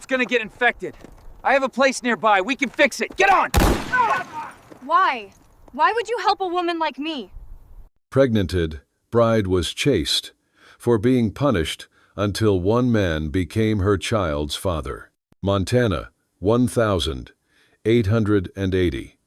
wolf's gonna get infected. I have a place nearby. We can fix it. Get on! Why? Why would you help a woman like me? Pregnanted, Bride was chaste for being punished until one man became her child's father. Montana, 1880.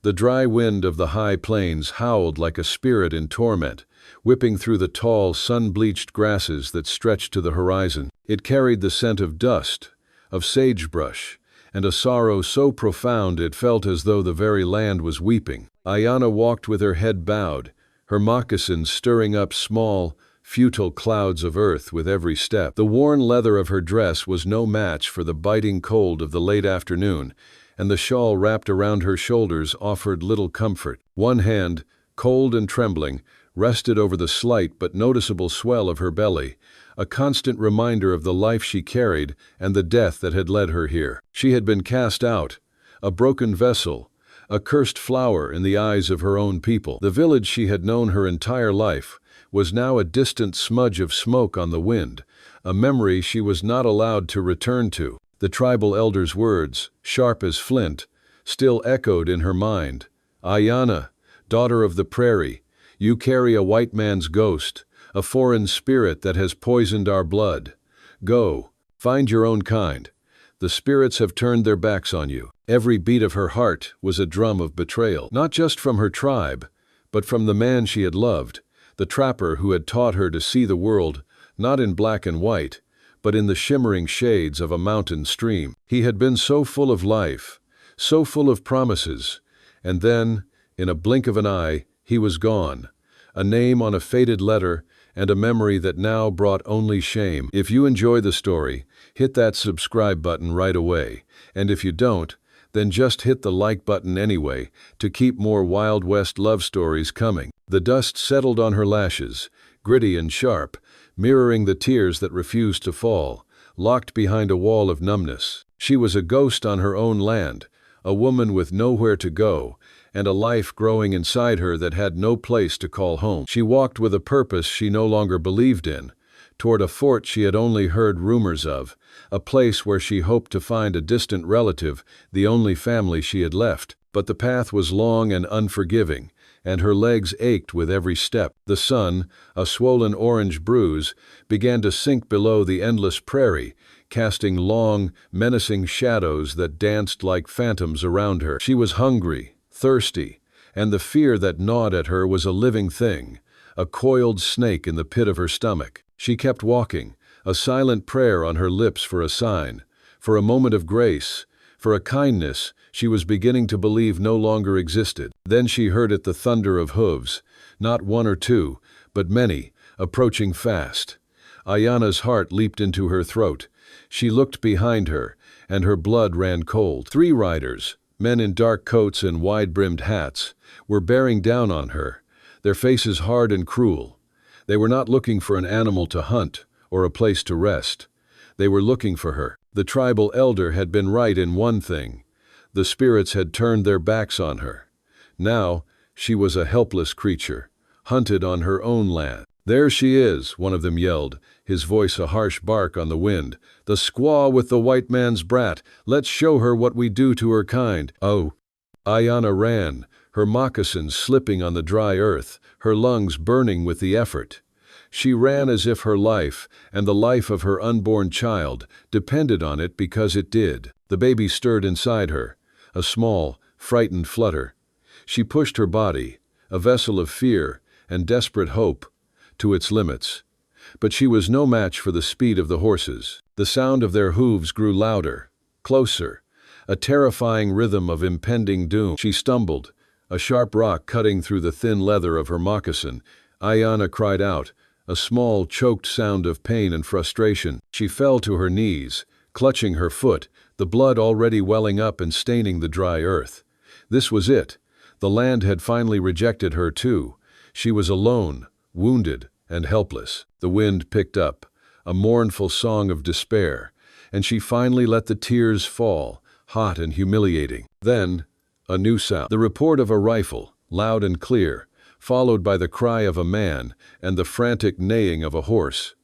The dry wind of the high plains howled like a spirit in torment, whipping through the tall, sun-bleached grasses that stretched to the horizon. It carried the scent of dust, of sagebrush, and a sorrow so profound it felt as though the very land was weeping. Ayanna walked with her head bowed, her moccasins stirring up small, futile clouds of earth with every step. The worn leather of her dress was no match for the biting cold of the late afternoon, and the shawl wrapped around her shoulders offered little comfort. One hand, cold and trembling, rested over the slight but noticeable swell of her belly, a constant reminder of the life she carried and the death that had led her here. She had been cast out, a broken vessel, a cursed flower in the eyes of her own people. The village she had known her entire life was now a distant smudge of smoke on the wind, a memory she was not allowed to return to. The tribal elder's words, sharp as flint, still echoed in her mind. Ayanna, daughter of the prairie, you carry a white man's ghost, a foreign spirit that has poisoned our blood. Go, find your own kind. The spirits have turned their backs on you. Every beat of her heart was a drum of betrayal, not just from her tribe, but from the man she had loved, the trapper who had taught her to see the world, not in black and white, but in the shimmering shades of a mountain stream. He had been so full of life, so full of promises, and then, in a blink of an eye, he was gone. A name on a faded letter, and a memory that now brought only shame. If you enjoy the story, hit that subscribe button right away, and if you don't, then just hit the like button anyway to keep more Wild West love stories coming. The dust settled on her lashes, gritty and sharp, mirroring the tears that refused to fall, locked behind a wall of numbness. She was a ghost on her own land, a woman with nowhere to go, and a life growing inside her that had no place to call home. She walked with a purpose she no longer believed in, toward a fort she had only heard rumors of, a place where she hoped to find a distant relative, the only family she had left. But the path was long and unforgiving, and her legs ached with every step. The sun, a swollen orange bruise, began to sink below the endless prairie, casting long, menacing shadows that danced like phantoms around her. She was hungry, thirsty, and the fear that gnawed at her was a living thing, a coiled snake in the pit of her stomach. She kept walking, a silent prayer on her lips for a sign, for a moment of grace, for a kindness she was beginning to believe no longer existed. Then she heard it, the thunder of hooves, not one or two, but many, approaching fast. Ayanna's heart leaped into her throat. She looked behind her, and her blood ran cold. 3 riders, men in dark coats and wide-brimmed hats, were bearing down on her, their faces hard and cruel. They were not looking for an animal to hunt or a place to rest. They were looking for her. The tribal elder had been right in one thing. The spirits had turned their backs on her. Now, she was a helpless creature, hunted on her own land. "There she is," one of them yelled, his voice a harsh bark on the wind. "The squaw with the white man's brat. Let's show her what we do to her kind." Oh! Ayanna ran, her moccasins slipping on the dry earth, her lungs burning with the effort. She ran as if her life, and the life of her unborn child, depended on it because it did. The baby stirred inside her, a small, frightened flutter. She pushed her body, a vessel of fear and desperate hope, to its limits. But she was no match for the speed of the horses. The sound of their hooves grew louder, closer, a terrifying rhythm of impending doom. She stumbled, a sharp rock cutting through the thin leather of her moccasin. Ayanna cried out, a small, choked sound of pain and frustration. She fell to her knees, clutching her foot, the blood already welling up and staining the dry earth. This was it. The land had finally rejected her too. She was alone, wounded, and helpless. The wind picked up, a mournful song of despair, and she finally let the tears fall, hot and humiliating. Then, a new sound. The report of a rifle, loud and clear, followed by the cry of a man and the frantic neighing of a horse.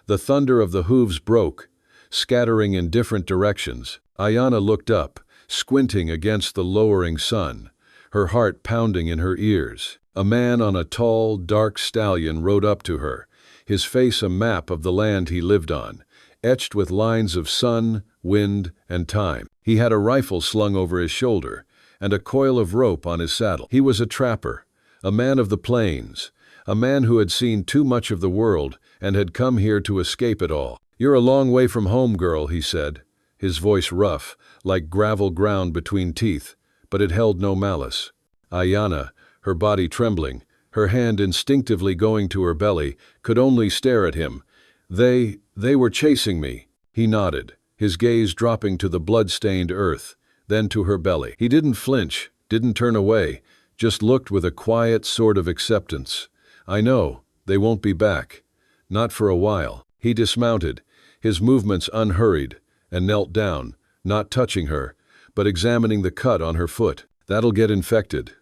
The thunder of the hooves broke, scattering in different directions. Ayana looked up, squinting against the lowering sun, her heart pounding in her ears. A man on a tall, dark stallion rode up to her, his face a map of the land he lived on, etched with lines of sun, wind, and time. He had a rifle slung over his shoulder, and a coil of rope on his saddle. He was a trapper, a man of the plains, a man who had seen too much of the world and had come here to escape it all. "You're a long way from home, girl," he said, his voice rough, like gravel ground between teeth, but it held no malice. Ayana, her body trembling, her hand instinctively going to her belly, could only stare at him. They were chasing me." He nodded, his gaze dropping to the blood-stained earth, then to her belly. He didn't flinch, didn't turn away, just looked with a quiet sort of acceptance. "I know, they won't be back. Not for a while." He dismounted, his movements unhurried, and knelt down, not touching her, but examining the cut on her foot. "That'll get infected.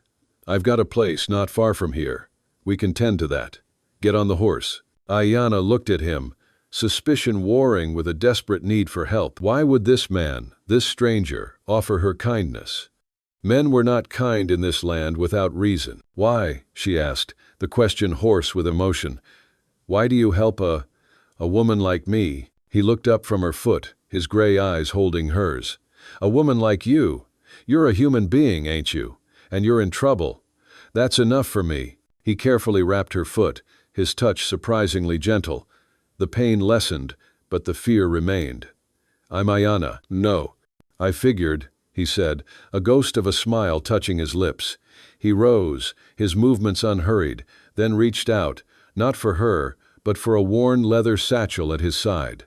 I've got a place not far from here. We can tend to that. Get on the horse." Ayana looked at him, suspicion warring with a desperate need for help. Why would this man, this stranger, offer her kindness? Men were not kind in this land without reason. "Why?" she asked, the question hoarse with emotion. "Why do you help a woman like me?" He looked up from her foot, his gray eyes holding hers. "A woman like you? You're a human being, ain't you? And you're in trouble. That's enough for me." He carefully wrapped her foot, his touch surprisingly gentle. The pain lessened, but the fear remained. "I'm Ayana." "No." "I figured," he said, a ghost of a smile touching his lips. He rose, his movements unhurried, then reached out, not for her, but for a worn leather satchel at his side.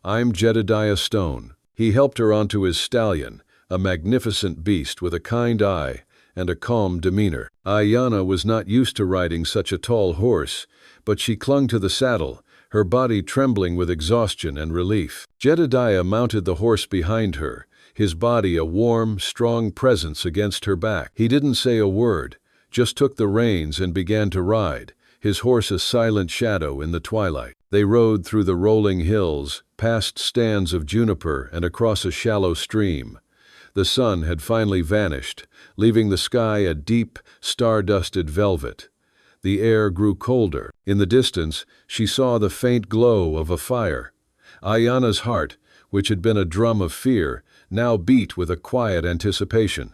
"I'm Jedediah Stone." He helped her onto his stallion, a magnificent beast with a kind eye and a calm demeanor. Ayana was not used to riding such a tall horse, but she clung to the saddle, her body trembling with exhaustion and relief. Jedediah mounted the horse behind her, his body a warm, strong presence against her back. He didn't say a word, just took the reins and began to ride, his horse a silent shadow in the twilight. They rode through the rolling hills, past stands of juniper and across a shallow stream. The sun had finally vanished, leaving the sky a deep, star-dusted velvet. The air grew colder. In the distance, she saw the faint glow of a fire. Ayana's heart, which had been a drum of fear, now beat with a quiet anticipation.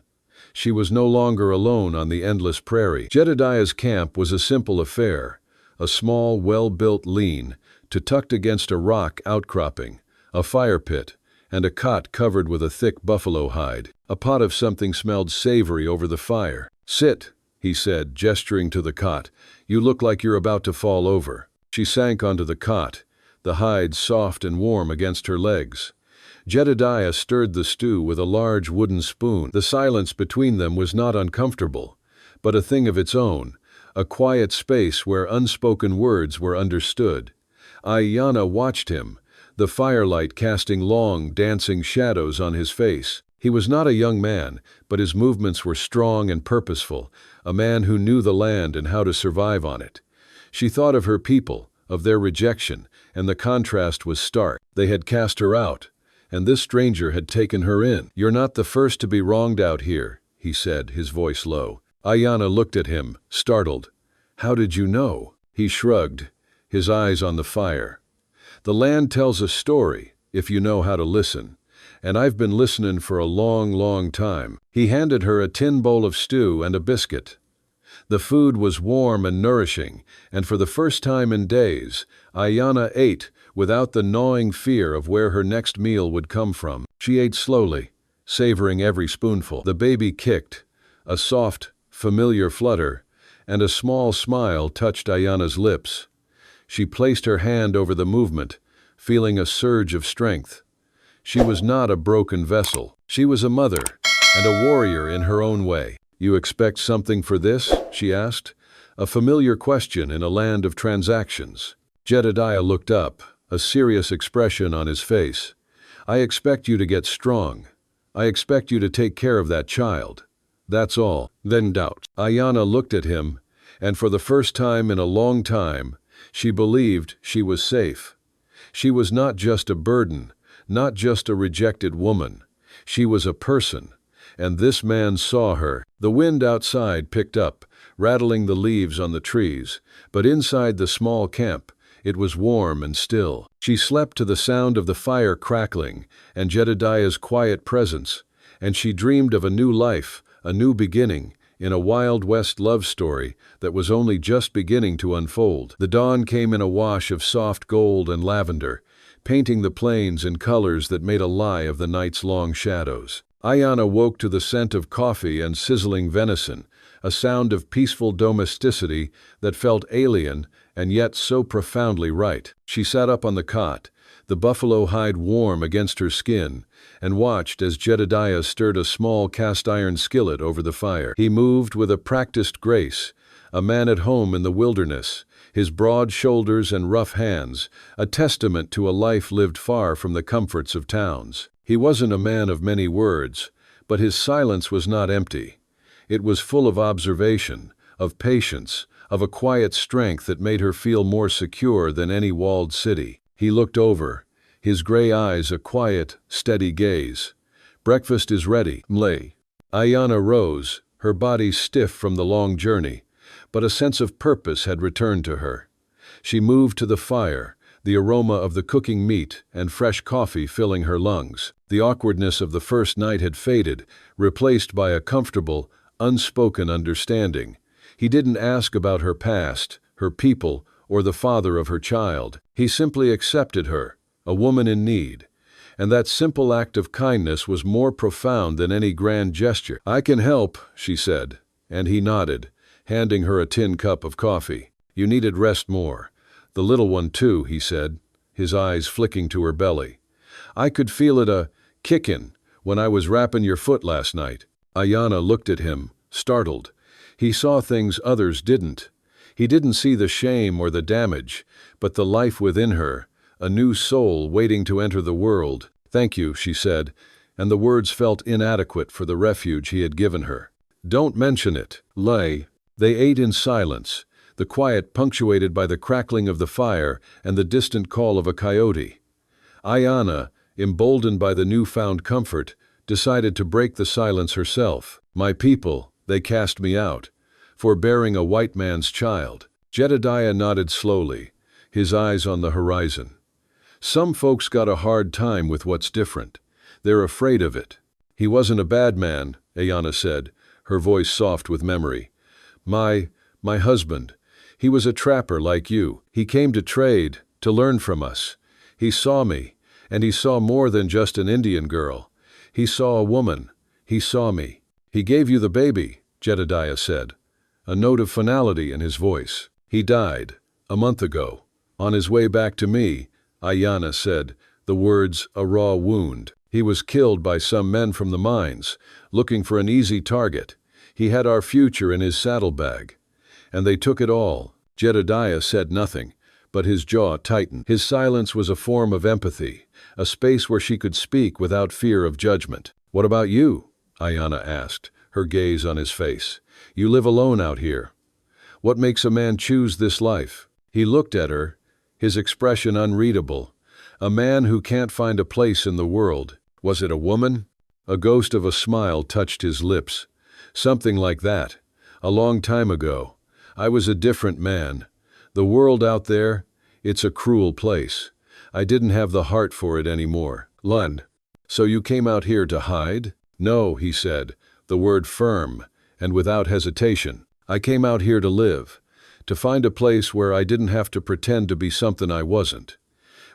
She was no longer alone on the endless prairie. Jedediah's camp was a simple affair, a small, well-built lean, tucked against a rock outcropping, a fire pit, and a cot covered with a thick buffalo hide. A pot of something smelled savory over the fire. "Sit," he said, gesturing to the cot. "You look like you're about to fall over." She sank onto the cot, the hide soft and warm against her legs. Jedediah stirred the stew with a large wooden spoon. The silence between them was not uncomfortable, but a thing of its own, a quiet space where unspoken words were understood. Ayana watched him, the firelight casting long, dancing shadows on his face. He was not a young man, but his movements were strong and purposeful, a man who knew the land and how to survive on it. She thought of her people, of their rejection, and the contrast was stark. They had cast her out, and this stranger had taken her in. "You're not the first to be wronged out here," he said, his voice low. Ayana looked at him, startled. "How did you know?" He shrugged, his eyes on the fire. "The land tells a story, if you know how to listen. And I've been listening for a long, long time." He handed her a tin bowl of stew and a biscuit. The food was warm and nourishing, and for the first time in days, Ayana ate without the gnawing fear of where her next meal would come from. She ate slowly, savoring every spoonful. The baby kicked, a soft, familiar flutter, and a small smile touched Ayana's lips. She placed her hand over the movement, feeling a surge of strength. She was not a broken vessel. She was a mother, and a warrior in her own way. "You expect something for this?" she asked, a familiar question in a land of transactions. Jedediah looked up, a serious expression on his face. "I expect you to get strong. I expect you to take care of that child. That's all." Then doubt. Ayana looked at him, and for the first time in a long time, she believed she was safe. She was not just a burden, not just a rejected woman. She was a person, and this man saw her. The wind outside picked up, rattling the leaves on the trees, but inside the small camp, it was warm and still. She slept to the sound of the fire crackling and Jedediah's quiet presence, and she dreamed of a new life, a new beginning, in a Wild West love story that was only just beginning to unfold. The dawn came in a wash of soft gold and lavender, painting the plains in colors that made a lie of the night's long shadows. Ayanna woke to the scent of coffee and sizzling venison, a sound of peaceful domesticity that felt alien and yet so profoundly right. She sat up on the cot, the buffalo hide warm against her skin, and watched as Jedediah stirred a small cast-iron skillet over the fire. He moved with a practiced grace, a man at home in the wilderness, his broad shoulders and rough hands, a testament to a life lived far from the comforts of towns. He wasn't a man of many words, but his silence was not empty. It was full of observation, of patience, of a quiet strength that made her feel more secure than any walled city. He looked over, his gray eyes a quiet, steady gaze. "Breakfast is ready, Mlay." Ayanna rose, her body stiff from the long journey, but a sense of purpose had returned to her. She moved to the fire, the aroma of the cooking meat and fresh coffee filling her lungs. The awkwardness of the first night had faded, replaced by a comfortable, unspoken understanding. He didn't ask about her past, her people, or the father of her child. He simply accepted her, a woman in need. And that simple act of kindness was more profound than any grand gesture. "I can help," she said, and he nodded, handing her a tin cup of coffee. "You needed rest more. The little one too," he said, his eyes flicking to her belly. "I could feel it kickin' when I was wrapping your foot last night." Ayanna looked at him, startled. He saw things others didn't. He didn't see the shame or the damage, but the life within her, a new soul waiting to enter the world. "Thank you," she said, and the words felt inadequate for the refuge he had given her. "Don't mention it, Lay." They ate in silence, the quiet punctuated by the crackling of the fire and the distant call of a coyote. Ayanna, emboldened by the newfound comfort, decided to break the silence herself. "My people, they cast me out, for bearing a white man's child." Jedediah nodded slowly, his eyes on the horizon. "Some folks got a hard time with what's different. They're afraid of it." "He wasn't a bad man," Ayanna said, her voice soft with memory. My husband, he was a trapper like you. He came to trade, to learn from us. He saw me, and he saw more than just an Indian girl. He saw a woman. He saw me." "He gave you the baby," Jedediah said, a note of finality in his voice. "He died, a month ago. On his way back to me," Ayanna said, the words a raw wound. "He was killed by some men from the mines, looking for an easy target. He had our future in his saddlebag. And they took it all." Jedediah said nothing, but his jaw tightened. His silence was a form of empathy, a space where she could speak without fear of judgment. "What about you?" Ayanna asked, her gaze on his face. "You live alone out here. What makes a man choose this life?" He looked at her, his expression unreadable. A man who can't find a place in the world. Was it a woman? A ghost of a smile touched his lips. "Something like that. A long time ago. I was a different man. The world out there, it's a cruel place. I didn't have the heart for it anymore." "Lund, so you came out here to hide?" "No," he said, the word firm, and without hesitation. "I came out here to live, to find a place where I didn't have to pretend to be something I wasn't.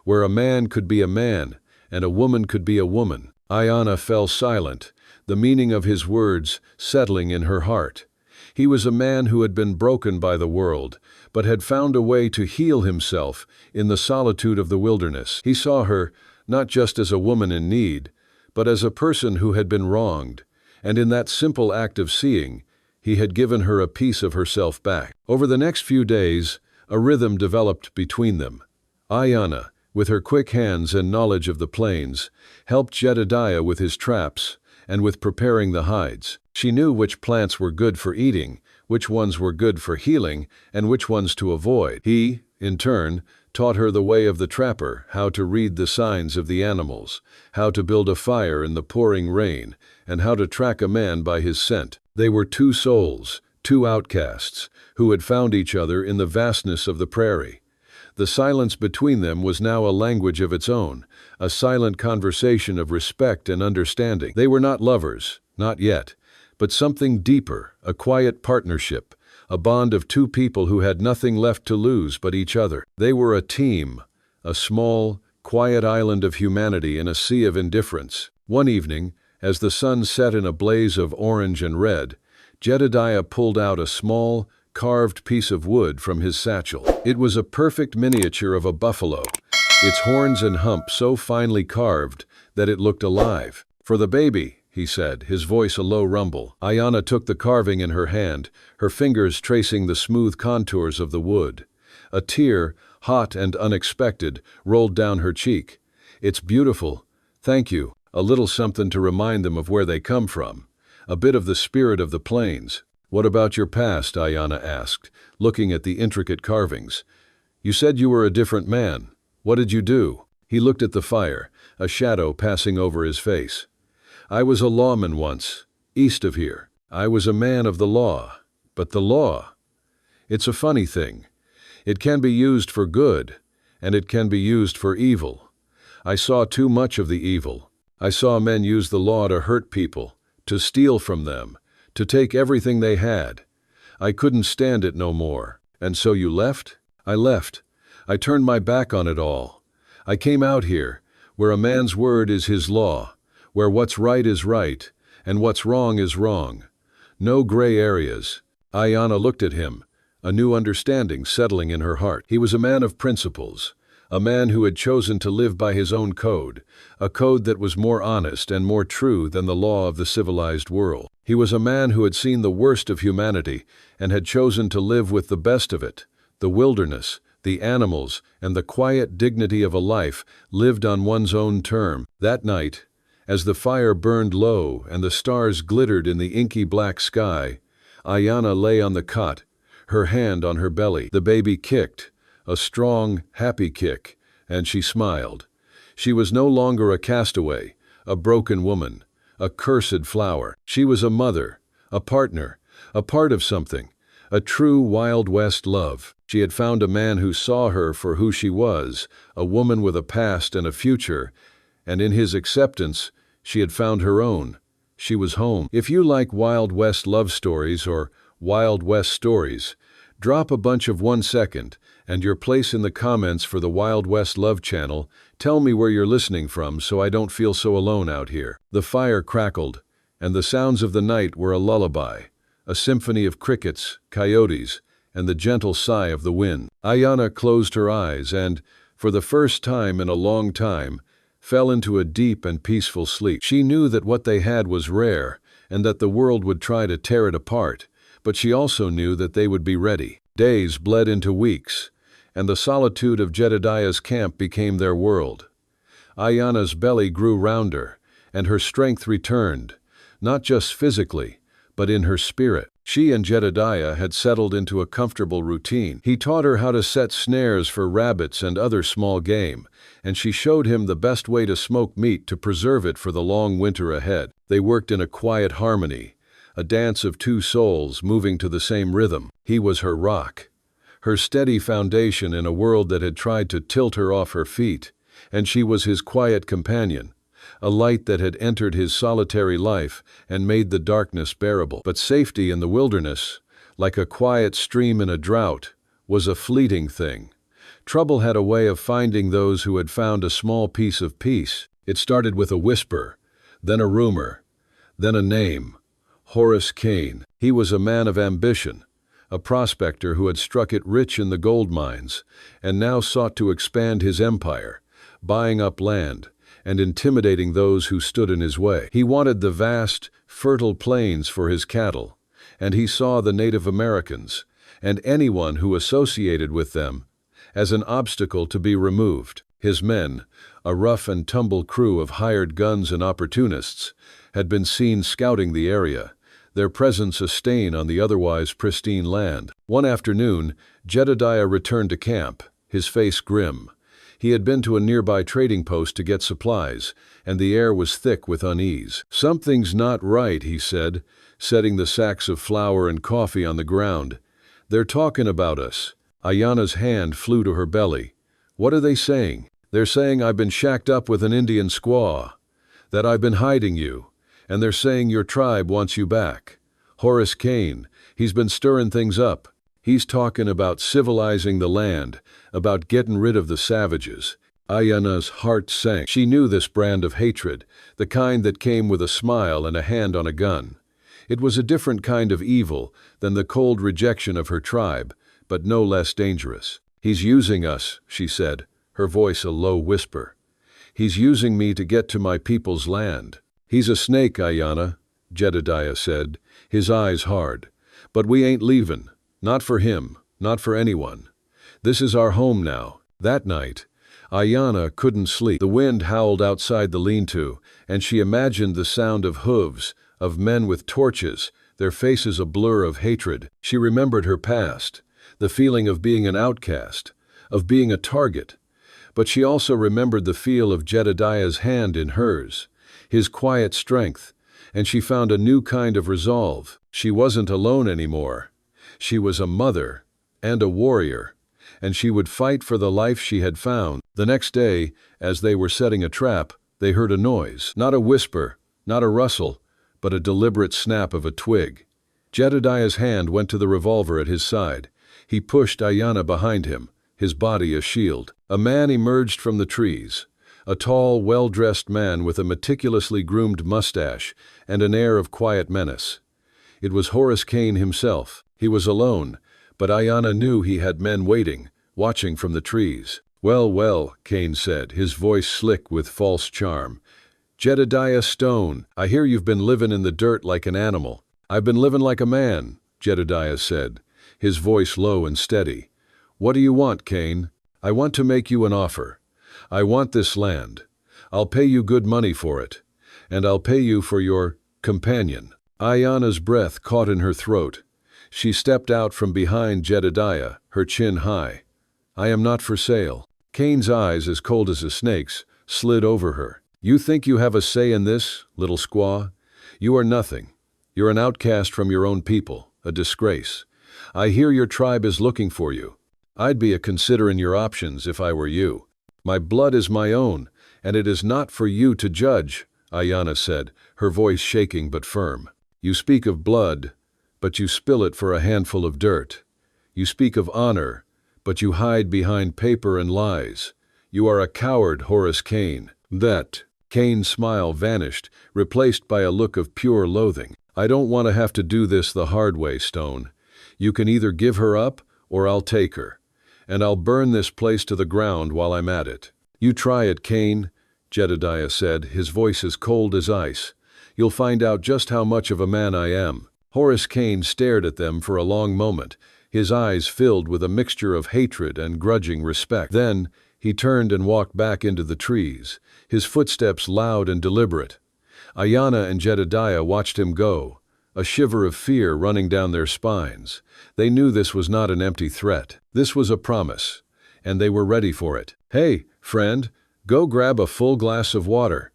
Where a man could be a man, and a woman could be a woman." Ayanna fell silent, the meaning of his words settling in her heart. He was a man who had been broken by the world, but had found a way to heal himself in the solitude of the wilderness. He saw her, not just as a woman in need, but as a person who had been wronged, and in that simple act of seeing, he had given her a piece of herself back. Over the next few days, a rhythm developed between them. Ayanna, with her quick hands and knowledge of the plains, helped Jedediah with his traps and with preparing the hides. She knew which plants were good for eating, which ones were good for healing, and which ones to avoid. He, in turn, taught her the way of the trapper, how to read the signs of the animals, how to build a fire in the pouring rain, and how to track a man by his scent. They were two souls, two outcasts, who had found each other in the vastness of the prairie. The silence between them was now a language of its own, a silent conversation of respect and understanding. They were not lovers, not yet, but something deeper, a quiet partnership, a bond of two people who had nothing left to lose but each other. They were a team, a small, quiet island of humanity in a sea of indifference. One evening, as the sun set in a blaze of orange and red, Jedediah pulled out a small, carved piece of wood from his satchel. It was a perfect miniature of a buffalo, its horns and hump so finely carved that it looked alive. "For the baby," he said, his voice a low rumble. Ayanna took the carving in her hand, her fingers tracing the smooth contours of the wood. A tear, hot and unexpected, rolled down her cheek. "It's beautiful. Thank you." A little something to remind them of where they come from. A bit of the spirit of the plains. "What about your past?" Ayanna asked, looking at the intricate carvings. "You said you were a different man. What did you do?" He looked at the fire, a shadow passing over his face. "I was a lawman once, east of here. I was a man of the law. But the law, it's a funny thing. It can be used for good, and it can be used for evil. I saw too much of the evil. I saw men use the law to hurt people, to steal from them, to take everything they had. I couldn't stand it no more." "And so you left?" "I left. I turned my back on it all. I came out here, where a man's word is his law, where what's right is right, and what's wrong is wrong. No gray areas." Ayanna looked at him, a new understanding settling in her heart. He was a man of principles, a man who had chosen to live by his own code, a code that was more honest and more true than the law of the civilized world. He was a man who had seen the worst of humanity and had chosen to live with the best of it, the wilderness, the animals, and the quiet dignity of a life lived on one's own term. That night, as the fire burned low and the stars glittered in the inky black sky, Ayanna lay on the cot, her hand on her belly. The baby kicked, a strong, happy kick, and she smiled. She was no longer a castaway, a broken woman, a cursed flower. She was a mother, a partner, a part of something, a true Wild West love. She had found a man who saw her for who she was, a woman with a past and a future, and in his acceptance, she had found her own. She was home. If you like Wild West love stories or Wild West stories, drop a bunch of 1 second and your place in the comments for the Wild West Love channel. Tell me where you're listening from so I don't feel so alone out here. The fire crackled, and the sounds of the night were a lullaby, a symphony of crickets, coyotes, and the gentle sigh of the wind. Ayanna closed her eyes and, for the first time in a long time, fell into a deep and peaceful sleep. She knew that what they had was rare and that the world would try to tear it apart, but she also knew that they would be ready. Days bled into weeks, and the solitude of Jedediah's camp became their world. Ayanna's belly grew rounder, and her strength returned, not just physically, but in her spirit. She and Jedediah had settled into a comfortable routine. He taught her how to set snares for rabbits and other small game, and she showed him the best way to smoke meat to preserve it for the long winter ahead. They worked in a quiet harmony, a dance of two souls moving to the same rhythm. He was her rock, her steady foundation in a world that had tried to tilt her off her feet, and she was his quiet companion, a light that had entered his solitary life and made the darkness bearable. But safety in the wilderness, like a quiet stream in a drought, was a fleeting thing. Trouble had a way of finding those who had found a small piece of peace. It started with a whisper, then a rumor, then a name. Horace Kane. He was a man of ambition, a prospector who had struck it rich in the gold mines, and now sought to expand his empire, buying up land and intimidating those who stood in his way. He wanted the vast, fertile plains for his cattle, and he saw the Native Americans, and anyone who associated with them, as an obstacle to be removed. His men, a rough and tumble crew of hired guns and opportunists, had been seen scouting the area, their presence a stain on the otherwise pristine land. One afternoon, Jedediah returned to camp, his face grim. He had been to a nearby trading post to get supplies, and the air was thick with unease. "Something's not right," he said, setting the sacks of flour and coffee on the ground. "They're talking about us." Ayana's hand flew to her belly. "What are they saying?" "They're saying I've been shacked up with an Indian squaw, that I've been hiding you, and they're saying your tribe wants you back. Horace Kane, he's been stirring things up. He's talking about civilizing the land, about getting rid of the savages." Ayana's heart sank. She knew this brand of hatred, the kind that came with a smile and a hand on a gun. It was a different kind of evil than the cold rejection of her tribe, but no less dangerous. "He's using us," she said, her voice a low whisper. "He's using me to get to my people's land." "He's a snake, Ayana," Jedediah said, his eyes hard. "But we ain't leaving. Not for him, not for anyone. This is our home now." That night, Ayana couldn't sleep. The wind howled outside the lean-to, and she imagined the sound of hooves, of men with torches, their faces a blur of hatred. She remembered her past, the feeling of being an outcast, of being a target. But she also remembered the feel of Jedediah's hand in hers, his quiet strength, and she found a new kind of resolve. She wasn't alone anymore. She was a mother and a warrior, and she would fight for the life she had found. The next day, as they were setting a trap, they heard a noise. Not a whisper, not a rustle, but a deliberate snap of a twig. Jedediah's hand went to the revolver at his side. He pushed Ayana behind him, his body a shield. A man emerged from the trees, a tall, well-dressed man with a meticulously groomed mustache and an air of quiet menace. It was Horace Kane himself. He was alone, but Ayana knew he had men waiting, watching from the trees. "Well, well," Kane said, his voice slick with false charm. "Jedediah Stone, I hear you've been living in the dirt like an animal." "I've been living like a man," Jedediah said, his voice low and steady. "What do you want, Kane?" "I want to make you an offer. I want this land. I'll pay you good money for it, and I'll pay you for your companion." Ayana's breath caught in her throat. She stepped out from behind Jedediah, her chin high. "I am not for sale." Kane's eyes, as cold as a snake's, slid over her. "You think you have a say in this, little squaw? You are nothing. You're an outcast from your own people, a disgrace. I hear your tribe is looking for you. I'd be considering your options if I were you. My blood is my own, and it is not for you to judge," Ayana said, her voice shaking but firm. "You speak of blood, but you spill it for a handful of dirt. You speak of honor, but you hide behind paper and lies. You are a coward, Horace Kane." That Kane's smile vanished, replaced by a look of pure loathing. "I don't want to have to do this the hard way, Stone. You can either give her up, or I'll take her. And I'll burn this place to the ground while I'm at it." "You try it, Kane," Jedediah said, his voice as cold as ice. "You'll find out just how much of a man I am." Horace Kane stared at them for a long moment, his eyes filled with a mixture of hatred and grudging respect. Then, he turned and walked back into the trees, his footsteps loud and deliberate. Ayana and Jedediah watched him go, a shiver of fear running down their spines. They knew this was not an empty threat. This was a promise, and they were ready for it. "Hey, friend, go grab a full glass of water.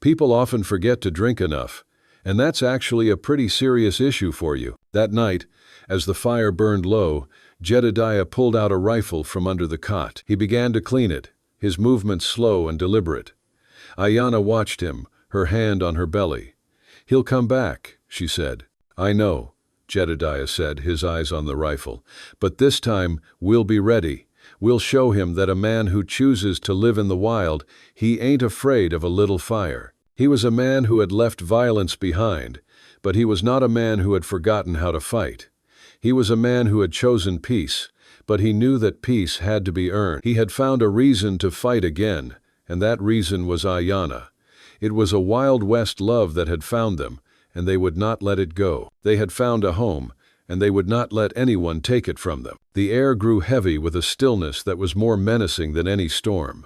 People often forget to drink enough, and that's actually a pretty serious issue for you." That night, as the fire burned low, Jedediah pulled out a rifle from under the cot. He began to clean it, his movements slow and deliberate. Ayana watched him, her hand on her belly. "He'll come back," she said. "I know," Jedediah said, his eyes on the rifle. "But this time, we'll be ready. We'll show him that a man who chooses to live in the wild, he ain't afraid of a little fire." He was a man who had left violence behind, but he was not a man who had forgotten how to fight. He was a man who had chosen peace, but he knew that peace had to be earned. He had found a reason to fight again, and that reason was Ayana. It was a Wild West love that had found them, and they would not let it go. They had found a home, and they would not let anyone take it from them. The air grew heavy with a stillness that was more menacing than any storm.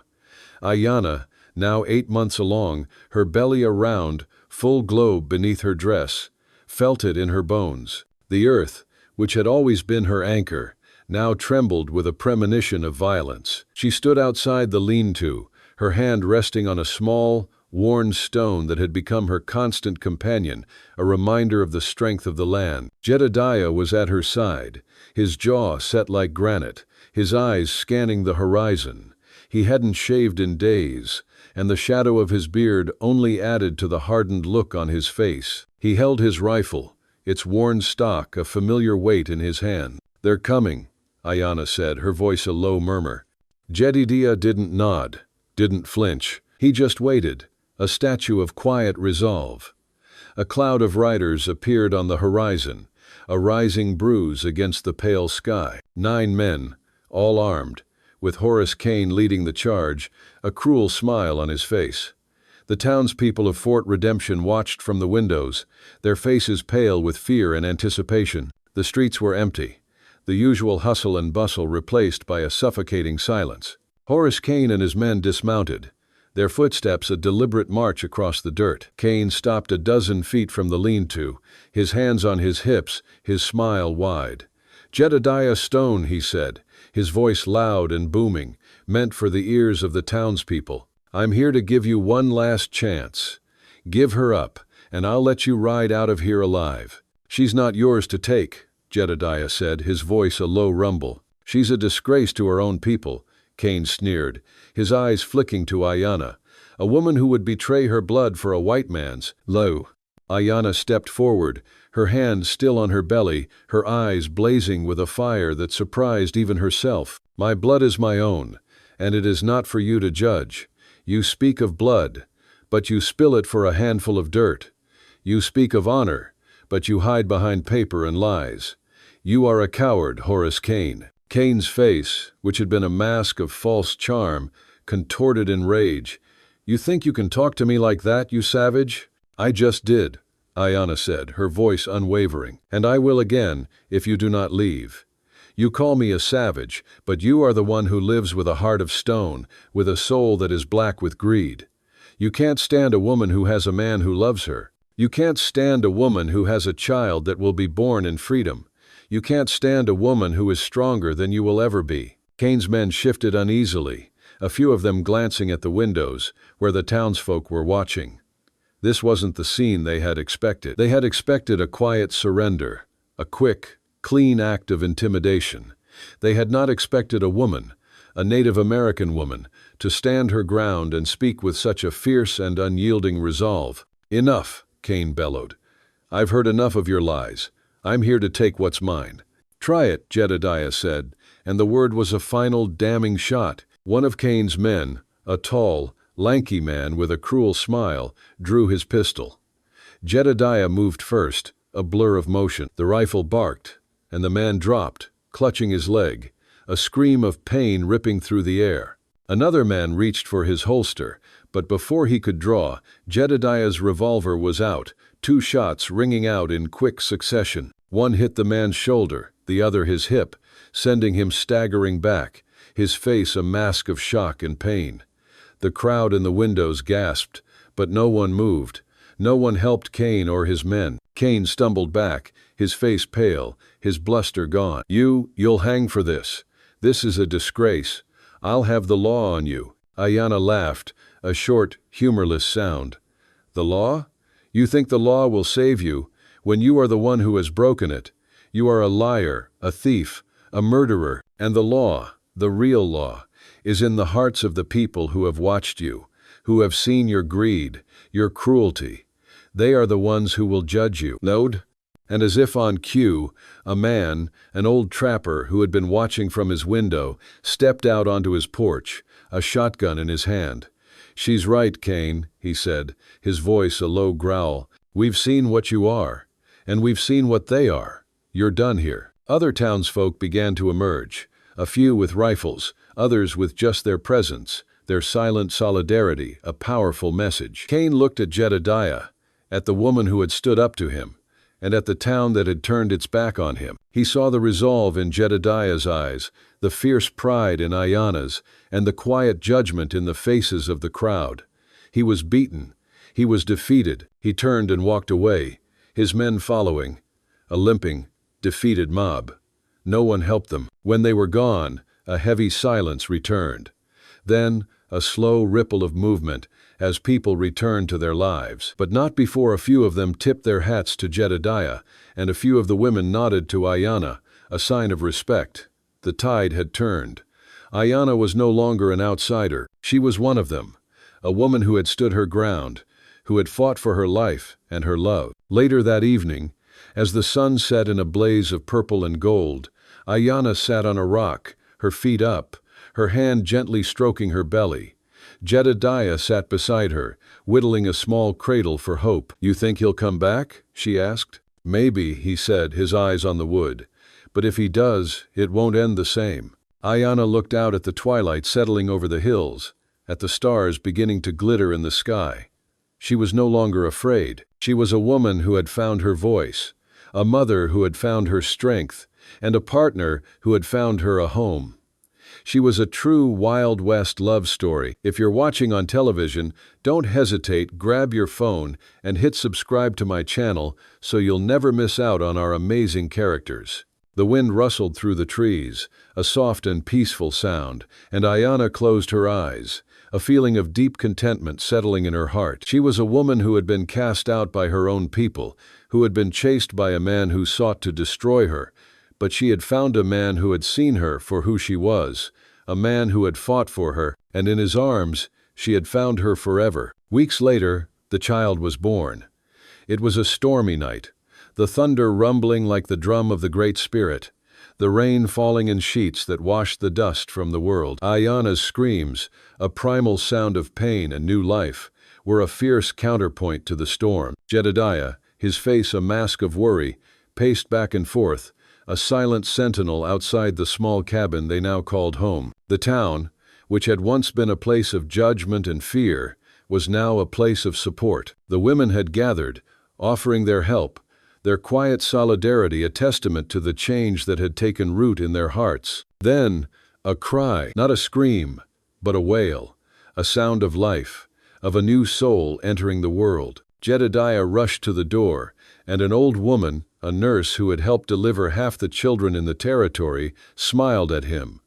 Ayana, now 8 months along, her belly a round, full globe beneath her dress, felt it in her bones. The earth, which had always been her anchor, now trembled with a premonition of violence. She stood outside the lean-to, her hand resting on a small, worn stone that had become her constant companion, a reminder of the strength of the land. Jedediah was at her side, his jaw set like granite, his eyes scanning the horizon. He hadn't shaved in days, and the shadow of his beard only added to the hardened look on his face. He held his rifle, its worn stock a familiar weight in his hand. "They're coming," Ayanna said, her voice a low murmur. Jedediah didn't nod, didn't flinch. He just waited, a statue of quiet resolve. A cloud of riders appeared on the horizon, a rising bruise against the pale sky. 9 men, all armed, with Horace Kane leading the charge, a cruel smile on his face. The townspeople of Fort Redemption watched from the windows, their faces pale with fear and anticipation. The streets were empty, the usual hustle and bustle replaced by a suffocating silence. Horace Kane and his men dismounted, their footsteps a deliberate march across the dirt. Kane stopped a dozen feet from the lean-to, his hands on his hips, his smile wide. "Jedediah Stone," he said, his voice loud and booming, meant for the ears of the townspeople. "I'm here to give you one last chance. Give her up, and I'll let you ride out of here alive." "She's not yours to take," Jedediah said, his voice a low rumble. "She's a disgrace to her own people," Kane sneered, his eyes flicking to Ayanna, "a woman who would betray her blood for a white man's." "Lo." Ayanna stepped forward, her hand still on her belly, her eyes blazing with a fire that surprised even herself. "My blood is my own, and it is not for you to judge. You speak of blood, but you spill it for a handful of dirt. You speak of honor, but you hide behind paper and lies. You are a coward, Horace Kane." Kane's face, which had been a mask of false charm, contorted in rage. "You think you can talk to me like that, you savage?" "I just did," Ayanna said, her voice unwavering. "And I will again, if you do not leave. You call me a savage, but you are the one who lives with a heart of stone, with a soul that is black with greed. You can't stand a woman who has a man who loves her. You can't stand a woman who has a child that will be born in freedom. You can't stand a woman who is stronger than you will ever be." Kane's men shifted uneasily, a few of them glancing at the windows, where the townsfolk were watching. This wasn't the scene they had expected. They had expected a quiet surrender, a quick, clean act of intimidation. They had not expected a woman, a Native American woman, to stand her ground and speak with such a fierce and unyielding resolve. "Enough," Kane bellowed. "I've heard enough of your lies. I'm here to take what's mine." "Try it," Jedediah said, and the word was a final damning shot. One of Kane's men, a tall, lanky man with a cruel smile, drew his pistol. Jedediah moved first, a blur of motion. The rifle barked, and the man dropped, clutching his leg, a scream of pain ripping through the air. Another man reached for his holster, but before he could draw, Jedediah's revolver was out, 2 shots ringing out in quick succession. One hit the man's shoulder, the other his hip, sending him staggering back, his face a mask of shock and pain. The crowd in the windows gasped, but no one moved. No one helped Kane or his men. Kane stumbled back, his face pale, his bluster gone. "You'll hang for this. This is a disgrace. I'll have the law on you." Ayanna laughed, a short, humorless sound. "The law? You think the law will save you, when you are the one who has broken it. You are a liar, a thief, a murderer, and the law, the real law, is in the hearts of the people who have watched you, who have seen your greed, your cruelty. They are the ones who will judge you." "Load?" And as if on cue, a man, an old trapper who had been watching from his window, stepped out onto his porch, a shotgun in his hand. "She's right, Kane," he said, his voice a low growl. "We've seen what you are, and we've seen what they are. You're done here." Other townsfolk began to emerge, a few with rifles, others with just their presence, their silent solidarity, a powerful message. Kane looked at Jedediah, at the woman who had stood up to him, and at the town that had turned its back on him. He saw the resolve in Jedediah's eyes, the fierce pride in Ayanna's, and the quiet judgment in the faces of the crowd. He was beaten. He was defeated. He turned and walked away, his men following, a limping, defeated mob. No one helped them. When they were gone, a heavy silence returned. Then, a slow ripple of movement as people returned to their lives. But not before a few of them tipped their hats to Jedediah, and a few of the women nodded to Ayanna, a sign of respect. The tide had turned. Ayanna was no longer an outsider. She was one of them, a woman who had stood her ground, who had fought for her life and her love. Later that evening, as the sun set in a blaze of purple and gold, Ayanna sat on a rock, her feet up, her hand gently stroking her belly. Jedediah sat beside her, whittling a small cradle for hope. "You think he'll come back?" she asked. "Maybe," he said, his eyes on the wood. "But if he does, it won't end the same." Ayanna looked out at the twilight settling over the hills, at the stars beginning to glitter in the sky. She was no longer afraid. She was a woman who had found her voice, a mother who had found her strength, and a partner who had found her a home. She was a true Wild West love story. If you're watching on television, don't hesitate, grab your phone and hit subscribe to my channel so you'll never miss out on our amazing characters. The wind rustled through the trees, a soft and peaceful sound, and Ayanna closed her eyes, a feeling of deep contentment settling in her heart. She was a woman who had been cast out by her own people, who had been chased by a man who sought to destroy her, but she had found a man who had seen her for who she was, a man who had fought for her, and in his arms she had found her forever. Weeks later, the child was born. It was a stormy night, the thunder rumbling like the drum of the Great Spirit, the rain falling in sheets that washed the dust from the world. Ayanna's screams, a primal sound of pain and new life, were a fierce counterpoint to the storm. Jedediah, his face a mask of worry, paced back and forth, a silent sentinel outside the small cabin they now called home. The town, which had once been a place of judgment and fear, was now a place of support. The women had gathered, offering their help, their quiet solidarity a testament to the change that had taken root in their hearts. Then, a cry, not a scream, but a wail, a sound of life, of a new soul entering the world. Jedediah rushed to the door, and an old woman, a nurse who had helped deliver half the children in the territory, smiled at him.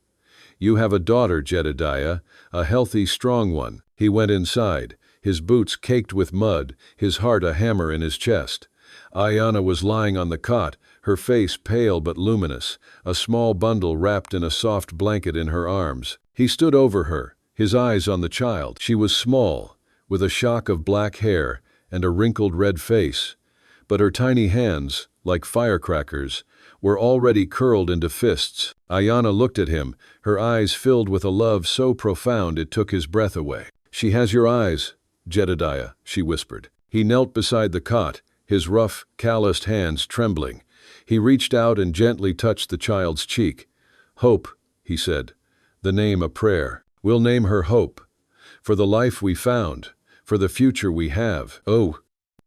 "You have a daughter, Jedediah, a healthy, strong one." He went inside, his boots caked with mud, his heart a hammer in his chest. Ayanna was lying on the cot, her face pale but luminous, a small bundle wrapped in a soft blanket in her arms. He stood over her, his eyes on the child. She was small, with a shock of black hair and a wrinkled red face, but her tiny hands, like firecrackers, were already curled into fists. Ayanna looked at him, her eyes filled with a love so profound it took his breath away. "She has your eyes, Jedediah," she whispered. He knelt beside the cot, his rough, calloused hands trembling. He reached out and gently touched the child's cheek. "Hope," he said, the name a prayer. "We'll name her Hope, for the life we found, for the future we have." "Oh,"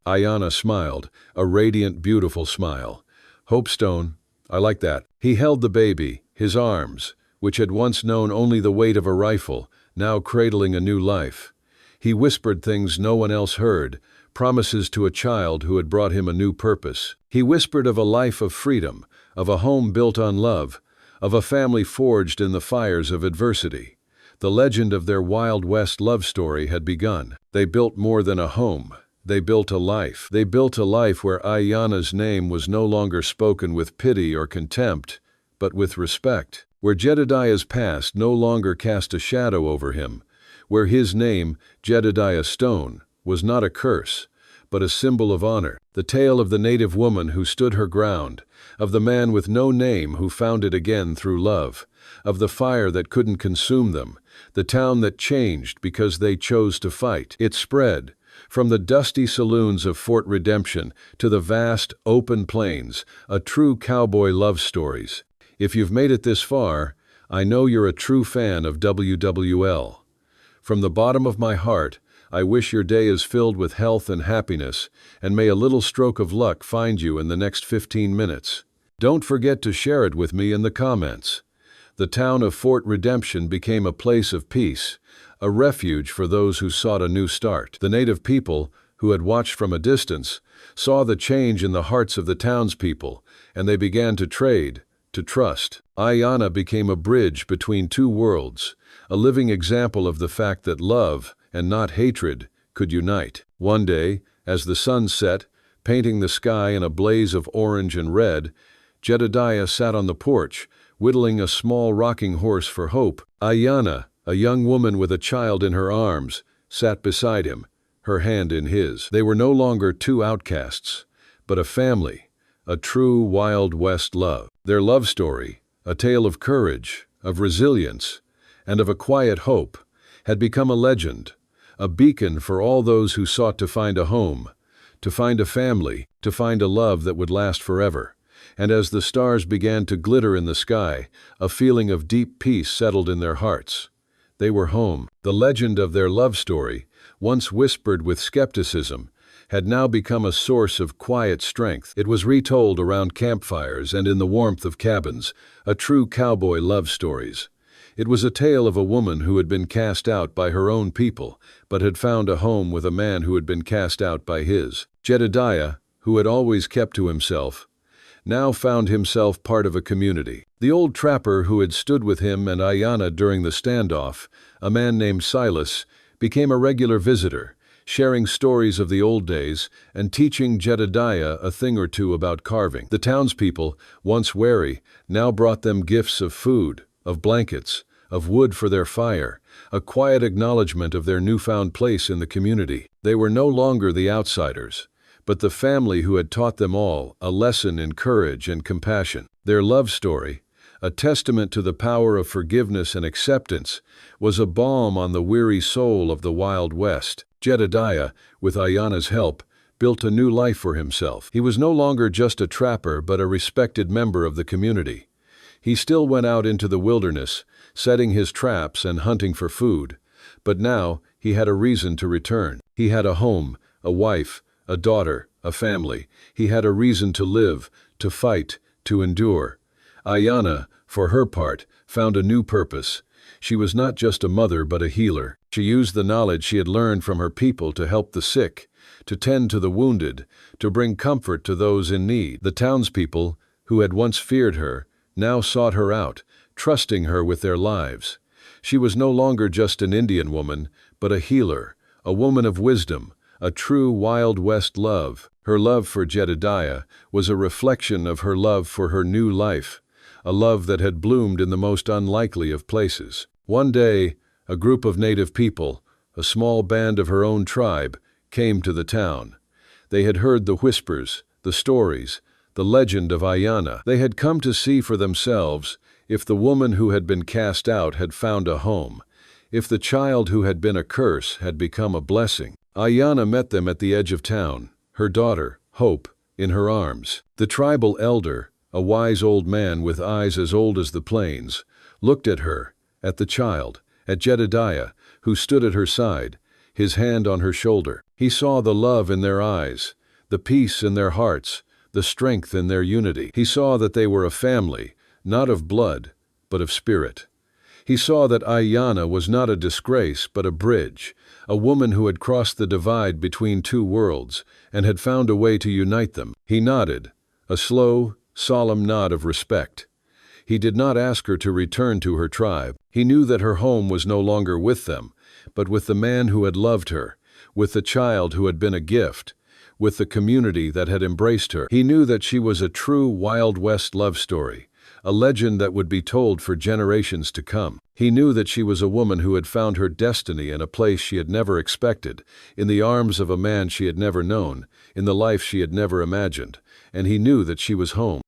Ayanna smiled, a radiant, beautiful smile. "Hopestone, I like that." He held the baby, his arms, which had once known only the weight of a rifle, now cradling a new life. He whispered things no one else heard, promises to a child who had brought him a new purpose. He whispered of a life of freedom, of a home built on love, of a family forged in the fires of adversity. The legend of their Wild West love story had begun. They built more than a home. They built a life. They built a life where Ayanna's name was no longer spoken with pity or contempt, but with respect. Where Jedediah's past no longer cast a shadow over him. Where his name, Jedediah Stone, was not a curse, but a symbol of honor. The tale of the native woman who stood her ground, of the man with no name who found it again through love, of the fire that couldn't consume them, the town that changed because they chose to fight. It spread, from the dusty saloons of Fort Redemption to the vast, open plains, a true cowboy love stories. If you've made it this far, I know you're a true fan of WWL. From the bottom of my heart, I wish your day is filled with health and happiness, and may a little stroke of luck find you in the next 15 minutes. Don't forget to share it with me in the comments. The town of Fort Redemption became a place of peace, a refuge for those who sought a new start. The native people, who had watched from a distance, saw the change in the hearts of the townspeople, and they began to trade, to trust. Ayana became a bridge between two worlds, a living example of the fact that love, and not hatred, could unite. One day, as the sun set, painting the sky in a blaze of orange and red, Jedediah sat on the porch, whittling a small rocking horse for Hope. Ayana, a young woman with a child in her arms, sat beside him, her hand in his. They were no longer two outcasts, but a family, a true Wild West love. Their love story, a tale of courage, of resilience, and of a quiet hope, had become a legend, a beacon for all those who sought to find a home, to find a family, to find a love that would last forever. And as the stars began to glitter in the sky, a feeling of deep peace settled in their hearts. They were home. The legend of their love story, once whispered with skepticism, had now become a source of quiet strength. It was retold around campfires and in the warmth of cabins, a true cowboy love stories. It was a tale of a woman who had been cast out by her own people, but had found a home with a man who had been cast out by his. Jedediah, who had always kept to himself, now found himself part of a community. The old trapper who had stood with him and Ayana during the standoff, a man named Silas, became a regular visitor, sharing stories of the old days and teaching Jedediah a thing or two about carving. The townspeople, once wary, now brought them gifts of food, of blankets, of wood for their fire, a quiet acknowledgement of their newfound place in the community. They were no longer the outsiders, but the family who had taught them all a lesson in courage and compassion. Their love story, a testament to the power of forgiveness and acceptance, was a balm on the weary soul of the Wild West. Jedediah, with Ayana's help, built a new life for himself. He was no longer just a trapper but a respected member of the community. He still went out into the wilderness, setting his traps and hunting for food, but now he had a reason to return. He had a home, a wife, a daughter, a family. He had a reason to live, to fight, to endure. Ayana, for her part, found a new purpose. She was not just a mother but a healer. She used the knowledge she had learned from her people to help the sick, to tend to the wounded, to bring comfort to those in need. The townspeople, who had once feared her, now sought her out, trusting her with their lives. She was no longer just an Indian woman, but a healer, a woman of wisdom, a true Wild West love. Her love for Jedediah was a reflection of her love for her new life, a love that had bloomed in the most unlikely of places. One day, a group of native people, a small band of her own tribe, came to the town. They had heard the whispers, the stories, the legend of Ayana. They had come to see for themselves if the woman who had been cast out had found a home, if the child who had been a curse had become a blessing. Ayana met them at the edge of town, her daughter, Hope, in her arms. The tribal elder, a wise old man with eyes as old as the plains, looked at her, at the child, at Jedediah, who stood at her side, his hand on her shoulder. He saw the love in their eyes, the peace in their hearts, the strength in their unity. He saw that they were a family, not of blood, but of spirit. He saw that Ayana was not a disgrace but a bridge, a woman who had crossed the divide between two worlds and had found a way to unite them. He nodded, a slow, solemn nod of respect. He did not ask her to return to her tribe. He knew that her home was no longer with them, but with the man who had loved her, with the child who had been a gift, with the community that had embraced her. He knew that she was a true Wild West love story, a legend that would be told for generations to come. He knew that she was a woman who had found her destiny in a place she had never expected, in the arms of a man she had never known, in the life she had never imagined, and he knew that she was home.